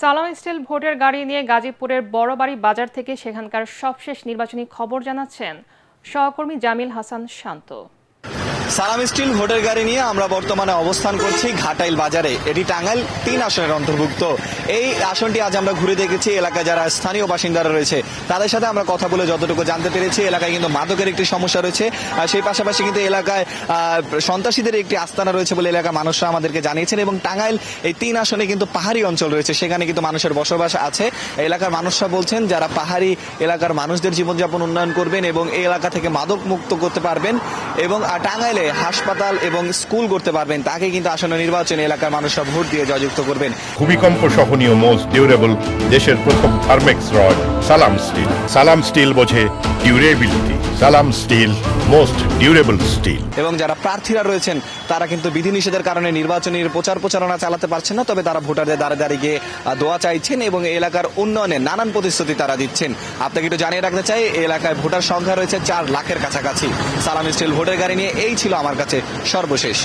সালাম স্টিল ভোটের গাড়ি নিয়ে গাজীপুরের বড়বাড়ি বাজার থেকে সেখানকার সবশেষ নির্বাচনী খবর জানাচ্ছেন সহকর্মী জামিল হাসান শান্ত। সালাম স্টিল ভোটের গাড়ি নিয়ে আমরা বর্তমানে অবস্থান করছি ঘাটাইল বাজারে। এটি টাঙ্গাইল ৩ আসনের অন্তর্ভুক্ত। এই আসনটি আজ আমরা ঘুরে দেখেছি। এলাকায় যারা স্থানীয় বাসিন্দারা রয়েছে তাদের সাথে আমরা কথা বলে যতটুকু জানতে পেরেছি, এলাকায় কিন্তু মাদকের একটি সমস্যা রয়েছে। আর সেই পাশাপাশি কিন্তু এলাকায় সন্ত্রাসীদের একটি আস্তানা রয়েছে বলে এলাকার মানুষরা আমাদেরকে জানিয়েছেন। এবং টাঙ্গাইল এই ৩ আসনে কিন্তু পাহাড়ি অঞ্চল রয়েছে, সেখানে কিন্তু মানুষের বসবাস আছে। এলাকার মানুষরা বলছেন যারা পাহাড়ি এলাকার মানুষদের জীবনযাপন উন্নয়ন করবেন এবং এই এলাকা থেকে মাদক মুক্ত করতে পারবেন এবং টাঙ্গাইলে হাসপাতাল এবং স্কুল করতে পারবেন, তাকে কিন্তু আসন্ন নির্বাচনে এলাকার মানুষরা ভোট দিয়ে জয়যুক্ত করবেন। ভূমিকম্প সহনীয় মোস্ট ডিউরেবল দেশের প্রথম থার্মেক্স রড সালাম স্টিল। সালাম স্টিল বোঝে ডিউরেবিলিটি। সালাম স্টিল মোস্ট ডিউরেবল স্টিল। এবং যারা প্রার্থীরা রয়েছেন তারা কিন্তু বিধিনিষেধের কারণে নির্বাচনের প্রচারণা চালাতে পারছেন না, তবে তারা ভোটারদের দ্বারে দ্বারে গিয়ে দোয়া চাইছেন এবং এলাকার উন্নয়নে নানান প্রতিশ্রুতি তারা দিচ্ছেন। আপনাকে একটু জানিয়ে রাখতে চাই, এই এলাকায় ভোটার সংখ্যা রয়েছে 4 লাখের কাছাকাছি। সালাম স্টিল ভোটের গাড়ি নিয়ে এই ছিল আমার কাছে সর্বশেষ।